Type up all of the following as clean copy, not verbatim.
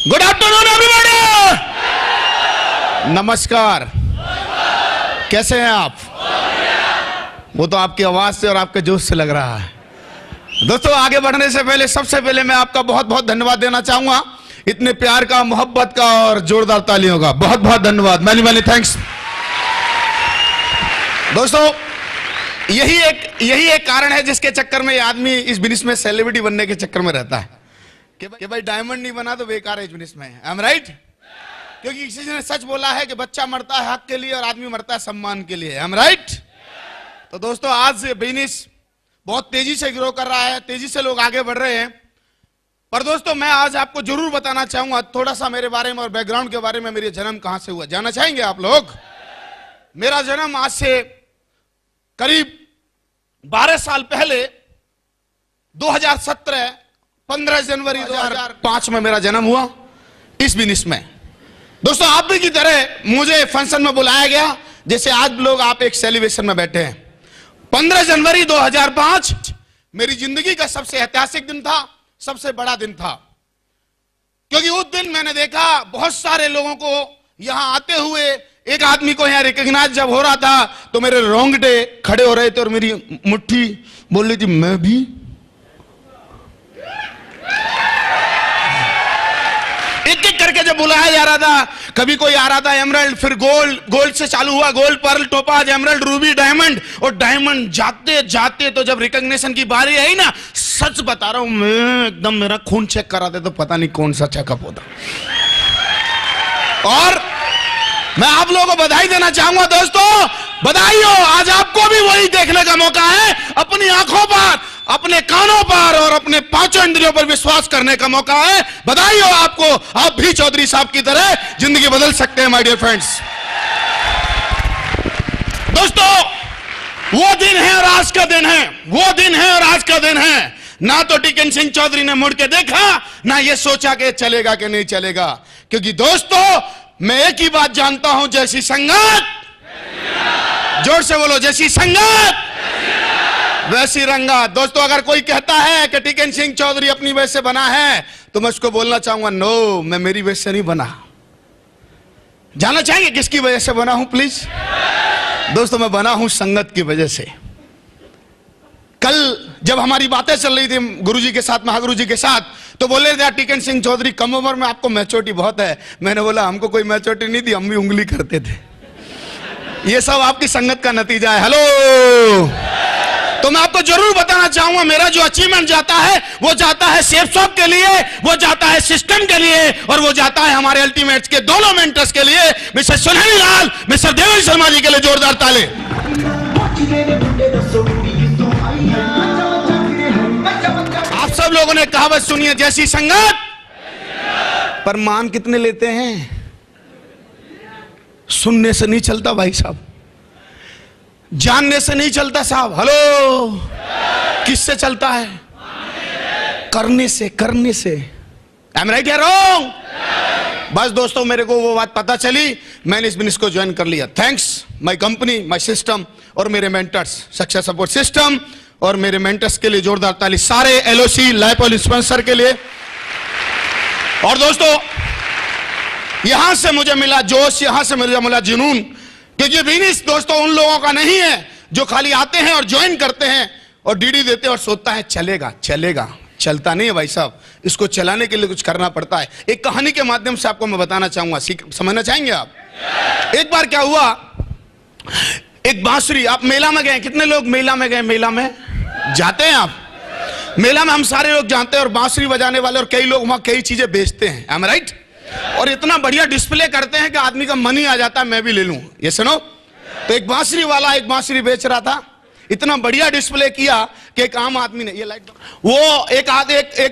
Good afternoon everybody. नमस्कार, कैसे हैं आप? वो तो आपकी आवाज से और आपके जोश से लग रहा है। दोस्तों, आगे बढ़ने से पहले सबसे पहले मैं आपका बहुत बहुत धन्यवाद देना चाहूंगा, इतने प्यार का, मोहब्बत का और जोरदार तालियों का बहुत बहुत धन्यवाद। Many many thanks. दोस्तों, यही एक कारण है जिसके चक्कर में आदमी इस बिजनेस में सेलिब्रिटी बनने के चक्कर में रहता है कि भाई डायमंड नहीं बना तो बेकार है इस बिजनेस में। I am right? क्योंकि किसी ने सच बोला है कि बच्चा मरता है हक के लिए और आदमी मरता है सम्मान के लिए। I am right? तो दोस्तों, आज बिजनेस बहुत तेजी से ग्रो कर रहा है, तेजी से लोग आगे बढ़ रहे हैं। पर दोस्तों, मैं आज आपको जरूर बताना चाहूंगा थोड़ा सा मेरे बारे में और बैकग्राउंड के बारे में। मेरा जन्म कहां से हुआ जानना चाहेंगे आप लोग? मेरा जन्म आज से करीब 12 साल पहले 2017 15 जनवरी 2005 में मेरा जन्म हुआ इस बिजनेस में। दोस्तों, आप भी की तरह मुझे फंक्शन में बुलाया गया, जैसे आज लोग आप एक सेलिब्रेशन में बैठे हैं। 15 जनवरी 2005 मेरी जिंदगी का सबसे ऐतिहासिक दिन था, सबसे बड़ा दिन था, क्योंकि उस दिन मैंने देखा बहुत सारे लोगों को यहां आते हुए। एक आदमी को यहां रिकॉग्नाइज जब हो रहा था तो मेरे रोंगटे खड़े हो रहे थे और मेरी मुट्ठी बोल रही थी मैं भी। एक एक करके जब बुलाया जा रहा था, कभी कोई आ रहा था एमरल्ड, फिर गोल्ड से चालू हुआ, gold, pearl, topaz, emerald, ruby, diamond, और डायमंड जाते जाते तो जब रिकॉग्निशन की बारी आई ना, सच बता रहा हूं मैं, एकदम मेरा खून चेक कराते तो पता नहीं कौन सा चेकअप होता। और मैं आप लोगों को बधाई देना चाहूंगा। दोस्तों, बधाई हो, आज आपको भी वही देखने का मौका है। अपनी आंखों पर, अपने कानों पर और अपने पांचों इंद्रियों पर विश्वास करने का मौका है। बधाई हो आपको, आप भी चौधरी साहब की तरह जिंदगी बदल सकते हैं माय डियर फ्रेंड्स। दोस्तों, वो दिन है और आज का दिन है, वो दिन है और आज का दिन है। ना तो टिकन सिंह चौधरी ने मुड़ के देखा, ना ये सोचा कि चलेगा कि नहीं चलेगा, क्योंकि दोस्तों मैं एक ही बात जानता हूं, जैसी संगत, जोर से बोलो, जैसी संगत वैसी रंगत। दोस्तों, अगर कोई कहता है कि टिकन सिंह चौधरी अपनी वजह से बना है, तो मैं उसको बोलना चाहूंगा, नो, मैं मेरी वजह से नहीं बना। जानना चाहेंगे किसकी वजह से बना हूं प्लीज? दोस्तों, मैं बना हूं संगत की वजह से। कल जब हमारी बातें चल रही थी गुरुजी के साथ, महागुरुजी के साथ, तो बोले थे टिकन सिंह चौधरी कम उम्र में आपको मैच्योरिटी बहुत है। मैंने बोला हमको कोई मैच्योरिटी नहीं थी, हम भी उंगली करते थे। ये सब आपकी संगत का नतीजा है। हेलो, तो मैं आपको जरूर बताना चाहूंगा, मेरा जो अचीवमेंट जाता है वो जाता है सेफ शॉप के लिए, वो जाता है सिस्टम के लिए, और वो जाता है हमारे अल्टीमेट्स के दोनों मेंटर्स के लिए, मिस्टर सुनहरी लाल, मिस्टर देवेंद्र शर्मा जी के लिए जोरदार ताली। आप सब लोगों ने कहावत सुनी है, जैसी संगत, पर मान कितने लेते हैं? सुनने से नहीं चलता भाई साहब, जानने से नहीं चलता साहब। हेलो, किससे चलता है? करने से, करने से। आई एम राइट या रॉन्ग? बस दोस्तों, मेरे को वो बात पता चली, मैंने इस बिजनेस को ज्वाइन कर लिया। Thanks my company, my system और मेरे मेंटर्स, सक्सेस सपोर्ट सिस्टम और मेरे मेंटर्स के लिए जोरदार ताली। सारे एलओसी, लाइपोल स्पॉन्सर के लिए। और दोस्तों, यहां से मुझे मिला जोश, यहां से मुझे मिला जुनून, क्योंकि बिजनेस दोस्तों उन लोगों का नहीं है जो खाली आते हैं और ज्वाइन करते हैं और डीडी देते हैं और सोचता है चलेगा चलेगा। चलता नहीं है भाई साहब, इसको चलाने के लिए कुछ करना पड़ता है। एक कहानी के माध्यम से आपको मैं बताना चाहूंगा, समझना चाहेंगे आप? एक बार क्या हुआ, एक बांसुरी, आप मेला में गए? कितने लोग मेला में गए? मेला में जाते हैं आप? मेला में हम सारे लोग जानते हैं, और बांसुरी बजाने वाले और कई लोग वहां कई चीजें बेचते हैं। I am right? और इतना बढ़िया डिस्प्ले करते हैं कि आदमी का मन ही आ जाता है मैं भी ले लूं। ये सुनो, तो एक बांसुरी वाला एक बांसुरी बेच रहा था, इतना बढ़िया डिस्प्ले किया कि एक आम आदमी ने, ये लाइट, वो एक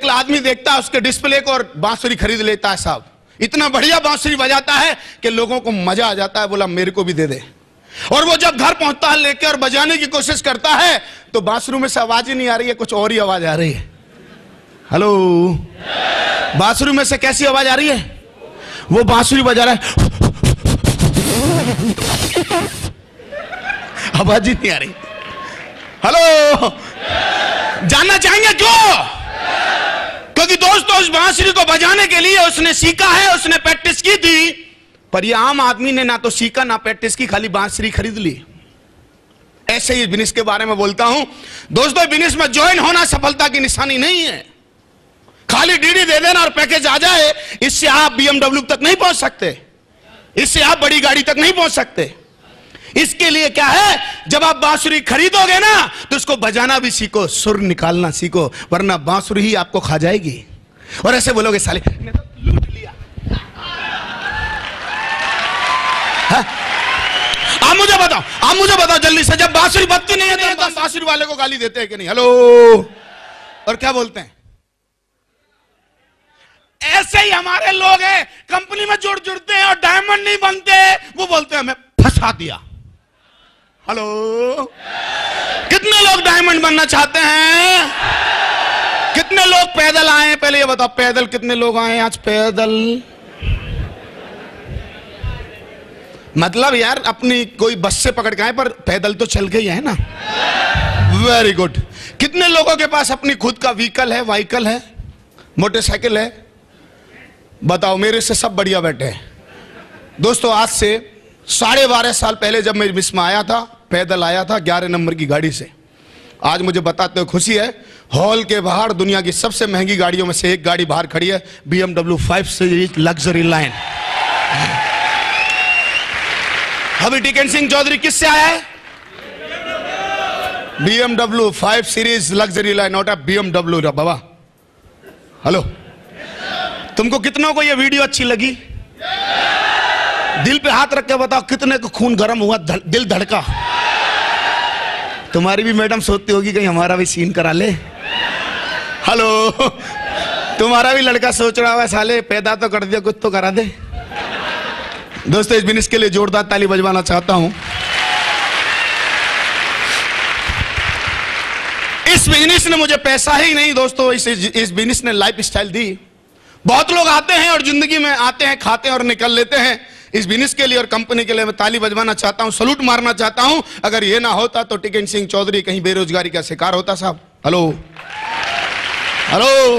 आदमी देखता है उसके डिस्प्ले को और बांसुरी खरीद लेता है साहब। इतना बढ़िया बांसुरी बजाता है कि लोगों को मजा आ जाता है, बोला मेरे को भी दे दे। और वो जब घर पहुंचता है लेके और बजाने की कोशिश करता है तो बांसुरी में से आवाज ही नहीं आ रही है, कुछ और ही आवाज आ रही है। हेलो, बांसुरी में से कैसी आवाज आ रही है? वो बांसुरी बजा रहा है, आवाज ही नहीं आ रही। हेलो, जानना चाहेंगे क्यों? क्योंकि दोस्तों उस बांसुरी को बजाने के लिए उसने सीखा है, उसने प्रैक्टिस की थी। पर यह आम आदमी ने ना तो सीखा ना प्रैक्टिस की, खाली बांसुरी खरीद ली। ऐसे ही बिजनेस के बारे में बोलता हूं दोस्तों, बिजनेस में ज्वाइन होना सफलता की निशानी नहीं है। खाली डीडी दे देना और पैकेज आ जाए, इससे आप बीएमडब्ल्यू तक नहीं पहुंच सकते, इससे आप बड़ी गाड़ी तक नहीं पहुंच सकते। इसके लिए क्या है, जब आप बांसुरी खरीदोगे ना तो उसको बजाना भी सीखो, सुर निकालना सीखो, वरना बांसुरी ही आपको खा जाएगी। और ऐसे बोलोगे साले ने तो लूट लिया। आप मुझे बताओ जल्दी से, जब बांसुरी बजती नहीं है तो हम बांसुरी वाले को गाली देते हैं कि नहीं? हेलो, और क्या बोलते हैं? ऐसे ही हमारे लोग हैं, कंपनी में जुड़ते हैं और डायमंड नहीं बनते, वो बोलते हैं हमें फंसा दिया। हेलो, कितने लोग डायमंड बनना चाहते हैं? कितने लोग पैदल आए? पहले ये बताओ, पैदल कितने लोग आए आज? पैदल मतलब यार अपनी कोई बस से पकड़ के आए, पर पैदल तो चल के ही है ना। Very good. कितने लोगों के पास अपनी खुद का व्हीकल है, मोटरसाइकिल है? बताओ, मेरे से सब बढ़िया बैठे हैं। दोस्तों, आज से 12.5 साल पहले जब मैं मिस में आया था, पैदल आया था 11 नंबर की गाड़ी से। आज मुझे बताते हुए खुशी है, हॉल के बाहर दुनिया की सबसे महंगी गाड़ियों में से एक गाड़ी बाहर खड़ी है, BMW 5 सीरीज लग्जरी लाइन। अभी टिकन सिंह चौधरी किससे आया है? BMW 5 series luxury line, not a BMW Baba. Hello, तुमको कितनों को ये वीडियो अच्छी लगी? दिल पे हाथ रख के बताओ, कितने को खून गर्म हुआ, दिल धड़का? तुम्हारी भी मैडम सोचती होगी कहीं हमारा भी सीन करा ले। हेलो, तुम्हारा भी लड़का सोच रहा है साले पैदा तो कर दिया, कुछ तो करा दे। दोस्तों, इस बिजनेस के लिए जोरदार ताली बजवाना चाहता हूं। इस बिजनेस ने मुझे पैसा ही नहीं दोस्तों, इस बिजनेस ने लाइफ स्टाइल दी। बहुत लोग आते हैं और जिंदगी में आते हैं, खाते हैं और निकल लेते हैं। इस बिजनेस के लिए और कंपनी के लिए मैं ताली बजवाना चाहता हूं, सलूट मारना चाहता हूं। अगर यह ना होता तो टिकन सिंह चौधरी कहीं बेरोजगारी का शिकार होता साहब। हेलो हेलो,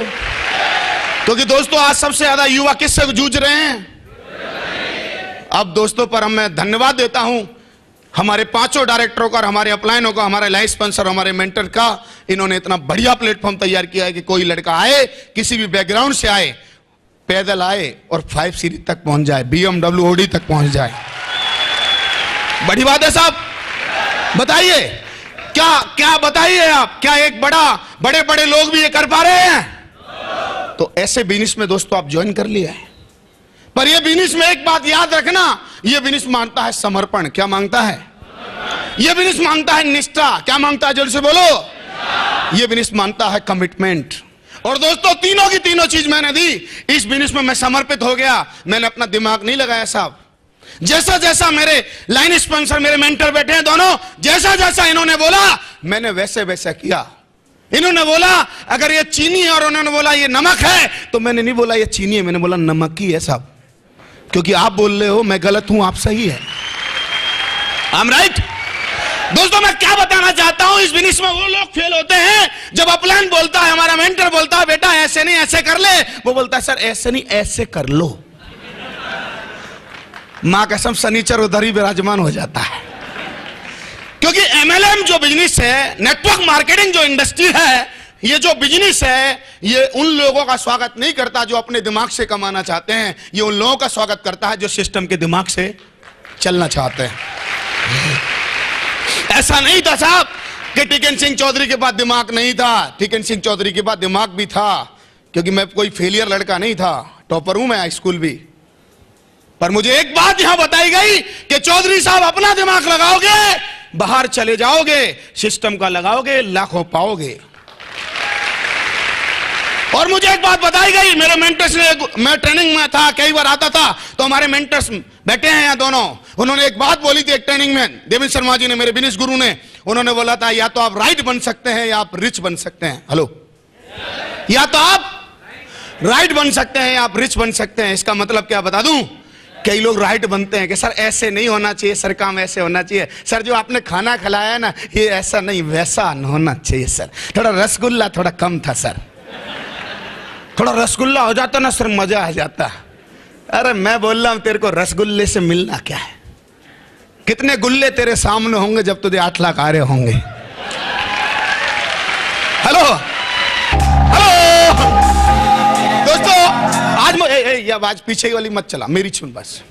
क्योंकि दोस्तों आज सबसे ज्यादा युवा किससे जूझ रहे हैं? अब दोस्तों पर मैं धन्यवाद देता हूं हमारे 5 डायरेक्टरों का और हमारे अपलाइनों का, हमारे लाइफ स्पॉन्सर, हमारे मेंटर का। इन्होंने इतना बढ़िया प्लेटफॉर्म तैयार किया है कि कोई लड़का आए, किसी भी बैकग्राउंड से आए, पैदल आए और 5 सीरीज तक पहुंच जाए, BMW OD तक पहुंच जाए। बड़ी बात है साहब। बताइए क्या बताइए आप, क्या एक बड़े बड़े लोग भी ये कर पा रहे हैं? तो ऐसे बिजनेस में दोस्तों आप ज्वाइन कर लिया है। पर ये बिजनेस में एक बात याद रखना, ये बिजनेस मांगता है समर्पण। क्या मांगता है? ये बिजनेस मांगता है निष्ठा। क्या मांगता है? जोर से बोलो। ये बिजनेस मांगता है कमिटमेंट। और दोस्तों, तीनों की तीनों चीज मैंने दी। इस बिजनेस में मैं समर्पित हो गया, मैंने अपना दिमाग नहीं लगाया साहब। जैसा जैसा मेरे लाइन स्पॉन्सर, मेरे मेंटर बैठे हैं दोनों, जैसा जैसा इन्होंने बोला मैंने वैसे वैसा किया। इन्होंने बोला अगर ये चीनी है और उन्होंने बोला ये नमक है, तो मैंने नहीं बोला ये चीनी है, मैंने बोला नमक ही है साहब। क्योंकि आप बोल रहे हो मैं गलत हूं, आप सही है। I am right. दोस्तों, मैं क्या बताना चाहता हूं, इस बिजनेस में वो लोग फेल होते हैं जब अपलाइन बोलता है, हमारा मेंटर बोलता है बेटा ऐसे नहीं ऐसे कर ले, वो बोलता है सर ऐसे नहीं ऐसे कर लो। मां कसम शनिचर उधर ही विराजमान हो जाता है। क्योंकि MLM जो बिजनेस है, नेटवर्क मार्केटिंग जो इंडस्ट्री है, ये जो बिजनेस है, ये उन लोगों का स्वागत नहीं करता जो अपने दिमाग से कमाना चाहते हैं। ये उन लोगों का स्वागत करता है जो सिस्टम के दिमाग से चलना चाहते हैं। ऐसा नहीं था साहब कि टिकन सिंह चौधरी के पास दिमाग नहीं था। टिकन सिंह चौधरी के पास दिमाग भी था, क्योंकि मैं कोई फेलियर लड़का नहीं था, टॉपर हूं मैं हाई स्कूल भी। पर मुझे एक बात यहां बताई गई कि चौधरी साहब अपना दिमाग लगाओगे, बाहर चले जाओगे, सिस्टम का लगाओगे, लाखों पाओगे। और मुझे एक बात बताई गई, मेरे मेंटर्स ने, मैं ट्रेनिंग में था, कई बार आता था, तो हमारे मेंटर्स बैठे हैं यहाँ दोनों, उन्होंने एक बात बोली थी एक ट्रेनिंग में, देवेंद्र शर्मा जी ने, मेरे बिजनेस गुरु ने, उन्होंने बोला था या तो आप राइट बन सकते हैं या आप रिच बन सकते हैं। हेलो, या तो आप राइट बन सकते हैं या आप रिच बन सकते हैं। इसका मतलब क्या बता दूं, कई लोग राइट बनते हैं कि सर ऐसे नहीं होना चाहिए, सर काम ऐसे होना चाहिए, सर जो आपने खाना खिलाया ना ये ऐसा नहीं वैसा होना चाहिए, सर थोड़ा रसगुल्ला थोड़ा कम था सर। थोड़ा रसगुल्ला हो जाता ना सर, मजा आ जाता। अरे मैं बोल रहा हूं तेरे को रसगुल्ले से मिलना क्या है? कितने गुल्ले तेरे सामने होंगे जब तुझे 8 लाख आ रहे होंगे। हेलो हेलो दोस्तों, आज ये आवाज पीछे वाली मत चला, मेरी सुन बस।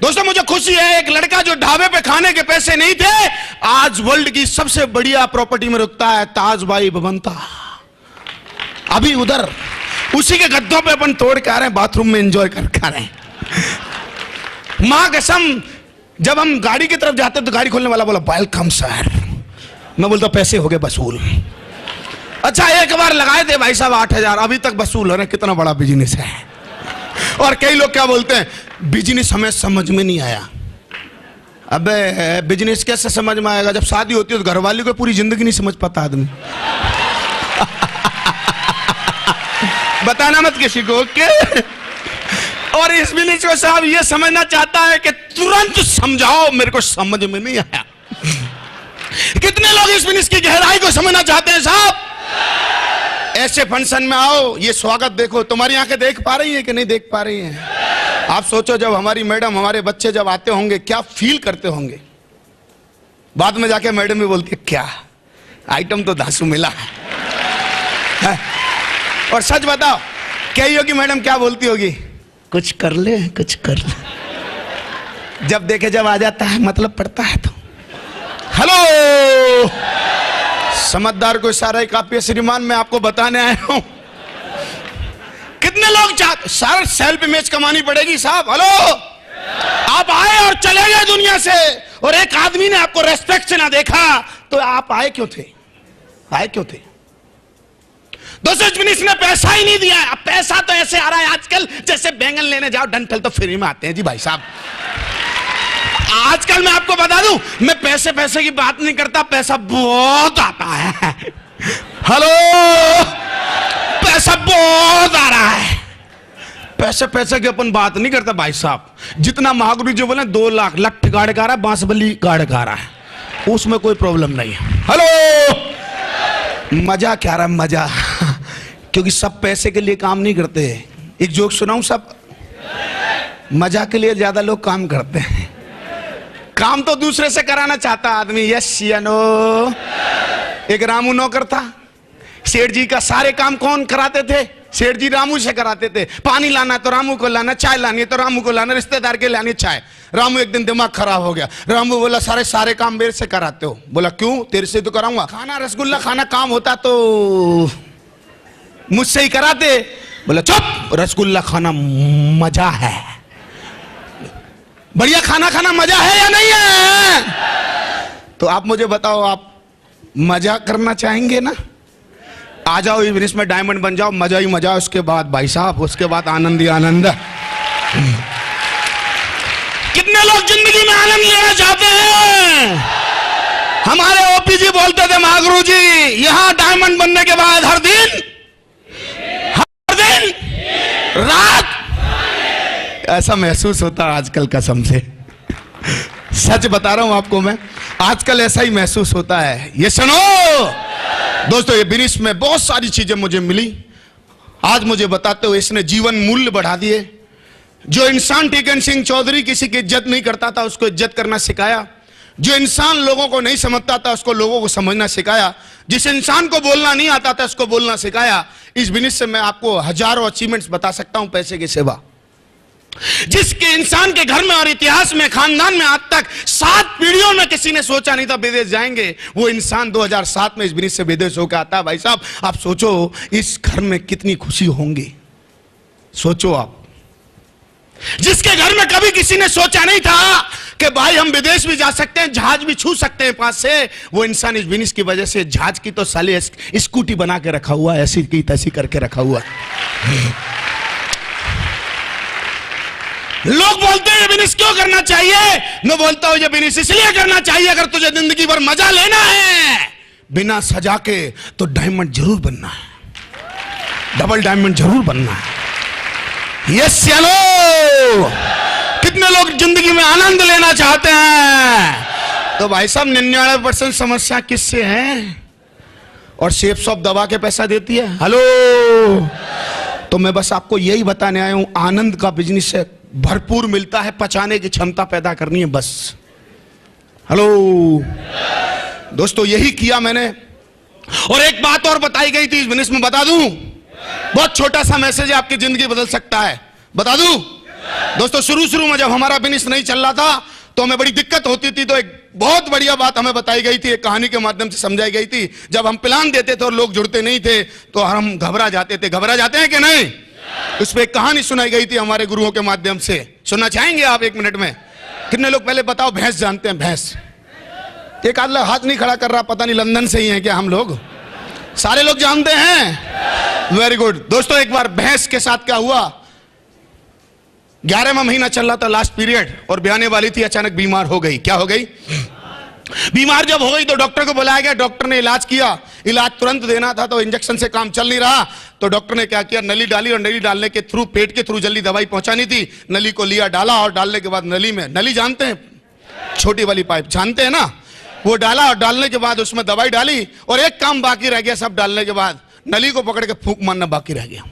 दोस्तों मुझे खुशी है, एक लड़का जो ढाबे पे खाने के पैसे नहीं थे, आज वर्ल्ड की सबसे बढ़िया प्रॉपर्टी में रुकता है, ताज भाई भवंता। अभी उधर उसी के गद्दों पे अपन तोड़ के आ रहे हैं, बाथरूम में एंजॉय करके आ रहे हैं। मां कसम, जब हम गाड़ी की तरफ जाते तो गाड़ी खोलने वाला बोला वेलकम सर, मैं बोलता पैसे हो गए वसूल। अच्छा एक बार लगाए थे भाई साहब 8,000, अभी तक वसूल हो रहे। कितना बड़ा बिजनेस है। और कई लोग क्या बोलते हैं, बिजनेस हमें समझ में नहीं आया। अबे बिजनेस कैसे समझ में आएगा? जब शादी होती है तो घरवाली को पूरी जिंदगी नहीं समझ पाता आदमी। बताना मत किसी को, ओके? और इस बिजनेस को साहब ये समझना चाहता है कि तुरंत समझाओ, मेरे को समझ में नहीं आया। कितने लोग इस बिजनेस की गहराई को समझना चाहते हैं साहब? ऐसे फंक्शन में आओ, ये स्वागत देखो। तुम्हारी आंखें देख पा रही है कि नहीं देख पा रही हैं? आप सोचो जब हमारी मैडम, हमारे बच्चे जब आते होंगे क्या फील करते होंगे। बाद में जाके मैडम भी बोलती है क्या आइटम तो धांसू मिला है? और सच बताओ क्या ही होगी मैडम, क्या बोलती होगी? कुछ कर ले, कुछ कर ले। जब देखे जब आ जाता है मतलब पड़ता है तो। हेलो समझदार को इशारा काफी है श्रीमान, मैं आपको बताने आया हूं। कितने लोग चाहते, सारा सेल्फ इमेज कमानी पड़ेगी साहब। हेलो आप आए और चले गए दुनिया से, और एक आदमी ने आपको रेस्पेक्ट से ना देखा तो आप आए क्यों थे? आए क्यों थे? दोस्तों बिजनेस ने पैसा ही नहीं दिया। अब पैसा तो ऐसे आ रहा है आजकल जैसे बैंगन लेने जाओ डंठल तो फ्री में आते हैं जी भाई साहब। आजकल मैं आपको बता दूं, मैं पैसे पैसे की बात नहीं करता, पैसा बहुत आता है। हेलो पैसा बहुत आ रहा है। पैसे पैसे की अपन बात नहीं करता भाई साहब। जितना महागुरु जी बोले 2 लाख लठ गाड़ का रहा है, बांसबली गाड़ का रहा है, उसमें कोई प्रॉब्लम नहीं है। हेलो मजा क्या रहा, मजा। क्योंकि सब पैसे के लिए काम नहीं करते। एक जोक सुनाऊं, सब मजा के लिए ज्यादा लोग काम करते हैं। काम तो दूसरे से कराना चाहता आदमी, यस या नो? एक रामू नौकर था, सेठ जी का सारे काम कौन कराते थे? सेठ जी रामू से कराते थे। पानी लाना है तो रामू को लाना, चाय लानी है तो रामू को लाना, रिश्तेदार के लानी चाय। रामू एक दिन दिमाग खराब हो गया। रामू बोला सारे काम मेरे से कराते हो? बोला क्यों? तेरे से तो कराऊंगा। खाना रसगुल्ला खाना काम होता तो मुझसे ही कराते। बोला चुप, रसगुल्ला खाना मजा है। बढ़िया खाना खाना मजा है या नहीं है? तो आप मुझे बताओ, आप मजा करना चाहेंगे ना? आ जाओ इस में डायमंड बन जाओ, मजा ही मजा। उसके बाद भाई साहब, उसके बाद आनंद ही आनंद। कितने लोग जिंदगी में आनंद लेना चाहते हैं? हमारे ओपी जी बोलते थे महागुरु जी, यहां डायमंड बनने के बाद हर दिन रात ऐसा महसूस होता है आजकल कसम से। सच बता रहा हूं आपको मैं, आजकल ऐसा ही महसूस होता है। ये सुनो दोस्तों, ये बिजनेस में बहुत सारी चीजें मुझे मिली। आज मुझे बताते हो इसने जीवन मूल्य बढ़ा दिए। जो इंसान टीकन सिंह चौधरी किसी की इज्जत नहीं करता था उसको इज्जत करना सिखाया। जो इंसान लोगों को नहीं समझता था उसको लोगों को समझना सिखाया। जिस इंसान को बोलना नहीं आता था उसको बोलना सिखाया। इस बिजनेस से मैं आपको हजारों अचीवमेंट्स बता सकता हूं पैसे की सेवा। जिसके इंसान के घर में और इतिहास में, खानदान में आज तक 7 पीढ़ियों में किसी ने सोचा नहीं था विदेश जाएंगे, वो इंसान 2007 में इस बिजनेस से विदेश होकर आता है। भाई साहब आप सोचो इस घर में कितनी खुशी होंगी। सोचो आप, जिसके घर में कभी किसी ने सोचा नहीं था कि भाई हम विदेश भी जा सकते हैं, जहाज भी छू सकते हैं पास से, वो इंसान इस बिजनेस की वजह से जहाज की तो साले स्कूटी बना के रखा हुआ है, ऐसी की तैसी करके रखा हुआ है। लोग बोलते हैं ये बिजनेस क्यों करना चाहिए? मैं बोलता हूं ये बिजनेस इसलिए करना चाहिए अगर तुझे जिंदगी भर मजा लेना है बिना सजा के, तो डायमंड जरूर बनना है, डबल डायमंड जरूर बनना है। यस या नो? कितने लोग जिंदगी में आनंद लेना चाहते हैं? तो भाई साहब 99% समस्या किससे है? और शेप शॉप दबा के पैसा देती है। हेलो तो मैं बस आपको यही बताने आया हूं, आनंद का बिजनेस है, भरपूर मिलता है, पचाने की क्षमता पैदा करनी है बस। हेलो दोस्तों, यही किया मैंने। और एक बात और बताई गई थी इस बिजनेस में, बता दूं, बहुत छोटा सा मैसेज है, आपकी जिंदगी बदल सकता है, बता दूं दोस्तों। शुरू में जब हमारा बिजनेस नहीं चल रहा था तो हमें बड़ी दिक्कत होती थी, तो एक बहुत बढ़िया बात हमें बताई गई थी, एक कहानी के माध्यम से समझाई गई थी। जब हम प्लान देते थे और लोग जुड़ते नहीं थे तो हम घबरा जाते थे। घबरा जाते हैं कि नहीं? उस पर एक कहानी सुनाई गई थी हमारे गुरुओं के माध्यम से, सुनना चाहेंगे आप 1 मिनट में? कितने लोग पहले बताओ भैंस जानते हैं? भैंस, एक आदमी हाथ नहीं खड़ा कर रहा, पता नहीं लंदन से ही है क्या हम लोग? सारे लोग जानते हैं, वेरी गुड। दोस्तों एक बार भैंस के साथ क्या हुआ, 11वां महीना चल रहा था, लास्ट पीरियड, और ब्याने वाली थी, अचानक बीमार हो गई। क्या हो गई? बीमार जब हो गई तो डॉक्टर को बुलाया गया। डॉक्टर ने इलाज किया, इलाज तुरंत देना था तो इंजेक्शन से काम चल नहीं रहा, तो डॉक्टर ने क्या किया, नली डाली, और नली डालने के थ्रू, पेट के थ्रू जल्दी दवाई पहुंचानी थी, नली को लिया, डाला, और डालने के बाद नली में, नली जानते हैं, छोटी वाली पाइप जानते हैं ना, वो डाला, और डालने के बाद उसमें दवाई डाली, और एक काम बाकी रह गया, सब डालने के बाद नली को पकड़ के फूंक मारना बाकी रह गया।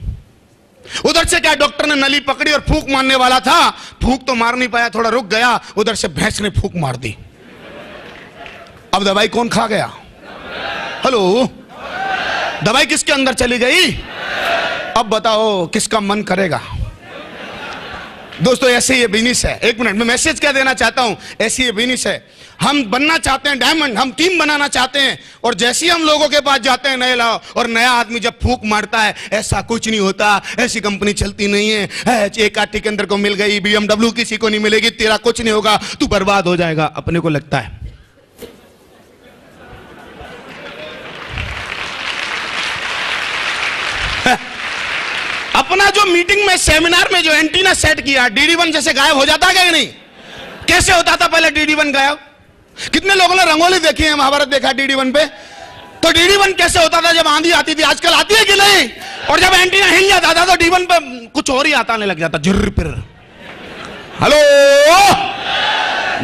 उधर से क्या, डॉक्टर ने नली पकड़ी और फूंक मारने वाला था, फूंक तो मार नहीं पाया, थोड़ा रुक गया, उधर से भैंस ने फूंक मार दी। अब दवाई कौन खा गया? हेलो, दवाई किसके अंदर चली गई? अब बताओ किसका मन करेगा? दोस्तों ऐसे ये बिजनेस है। 1 मिनट में मैसेज क्या देना चाहता हूं, ऐसी ये बिजनेस है। हम बनना चाहते हैं डायमंड, हम टीम बनाना चाहते हैं, और जैसे ही हम लोगों के पास जाते हैं, नए लाओ, और नया आदमी जब फूंक मारता है, ऐसा कुछ नहीं होता, ऐसी कंपनी चलती नहीं है, एक आटी के अंदर को मिल गई, BMW किसी को नहीं मिलेगी, तेरा कुछ नहीं होगा, तू बर्बाद हो जाएगा, अपने को लगता है। अपना जो मीटिंग में, सेमिनार में जो एंटीना सेट किया, DD1 जैसे गायब हो जाता है कि नहीं? कैसे होता था पहले DD1 गायब? कितने लोगों ने रंगोली देखी है, महाभारत देखा DD1 पे? तो DD1 कैसे होता था जब आंधी आती थी? आजकल आती है कि नहीं? और जब एंटीना हिल जाता था तो D1 पे कुछ और ही आने लग जाता, झुर्र पिर। हेलो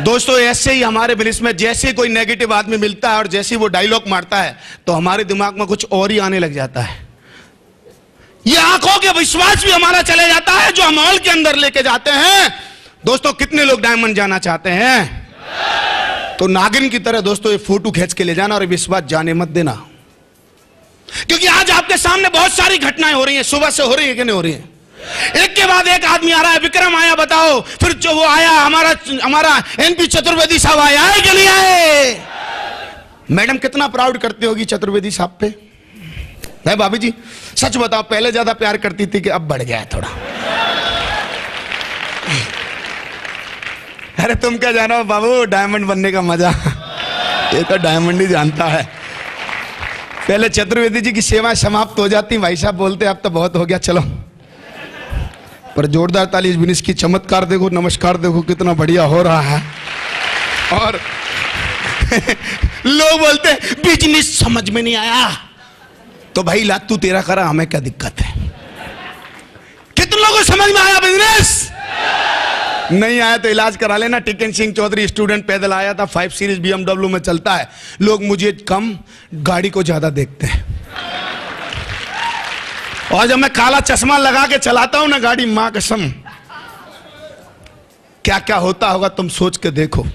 दोस्तों, ऐसे ही हमारे बिजनेस में जैसे कोई नेगेटिव आदमी मिलता है और जैसे वो डायलॉग मारता है तो हमारे दिमाग में कुछ और ही आने लग जाता है। ये आंखों के विश्वास भी हमारा चले जाता है जो हम मॉल के अंदर लेके जाते हैं। दोस्तों कितने लोग डायमंड जाना चाहते हैं? तो नागिन की तरह दोस्तों ये फोटो खींच के ले जाना और विश्वास जाने मत देना, क्योंकि आज आपके सामने बहुत सारी घटनाएं हो रही हैं, सुबह से हो रही है कि नहीं हो रही है? एक के बाद एक आदमी आ रहा है। विक्रम आया, बताओ, फिर जो वो आया, हमारा NP चतुर्वेदी साहब आया है कि नहीं आए? मैडम कितना प्राउड करती होगी चतुर्वेदी साहब पे? है भाभी जी, सच बताओ, पहले ज्यादा प्यार करती थी कि अब बढ़ गया है थोड़ा? अरे तुम क्या जानो बाबू डायमंड बनने का मजा, ये तो डायमंड ही जानता है। पहले चतुर्वेदी जी की सेवा समाप्त हो जाती, भाई साहब बोलते अब तो बहुत हो गया, चलो। पर जोरदार ताली इस बिजनेस की, चमत्कार देखो, नमस्कार देखो कितना बढ़िया हो रहा है। और लोग बोलते बिजनेस समझ में नहीं आया, तो भाई ला तू तेरा करा, हमें क्या दिक्कत है? कितने लोगों को समझ में आया बिजनेस? नहीं आया तो इलाज करा लेना। टिकन सिंह चौधरी स्टूडेंट पैदल आया था, 5 सीरीज BMW में चलता है। लोग मुझे कम, गाड़ी को ज्यादा देखते हैं। और जब मैं काला चश्मा लगा के चलाता हूं ना गाड़ी, मां कसम क्या क्या होता होगा तुम सोच के देखो।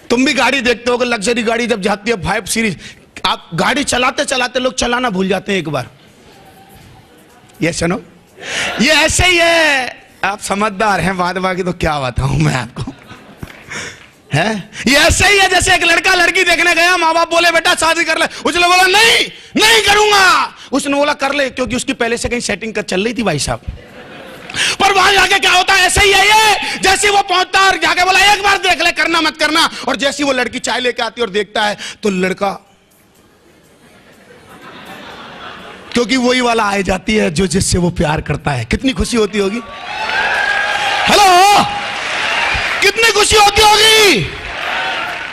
तुम भी गाड़ी देखते होगे, लग्जरी गाड़ी जब जाती है 5 सीरीज, आप गाड़ी चलाते चलाते लोग चलाना भूल जाते हैं एक बार। ये सुनो, ये ऐसे ही है, आप समझदार हैं, बाद बाकी तो क्या बताऊं मैं आपको, है ये ऐसे ही है जैसे एक लड़का लड़की देखने गया, माँ बाप बोले बेटा शादी कर ले, उसने बोला नहीं नहीं करूंगा, उसने बोला कर ले, क्योंकि उसकी पहले से कहीं सेटिंग कर चल रही थी भाई साहब। पर वहां जाके क्या होता है, ऐसे ही है ये, जैसे वो पहुंचता और जाके बोला एक बार देख ले, करना मत करना, और जैसी वो लड़की चाय लेके आती और देखता है तो लड़का, क्योंकि वही वाला आ जाती है जो जिससे वो प्यार करता है। कितनी खुशी होती होगी? हेलो, कितनी खुशी होती होगी?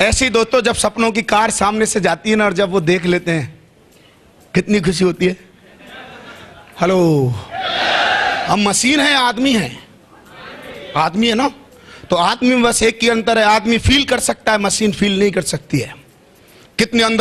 ऐसी दोस्तों जब सपनों की कार सामने से जाती है ना, और जब वो देख लेते हैं कितनी खुशी होती है। हेलो, हम मशीन है, आदमी है, आदमी है ना, तो आदमी में बस एक ही अंतर है, आदमी फील कर सकता है, मशीन फील नहीं कर सकती है। कितने अंदर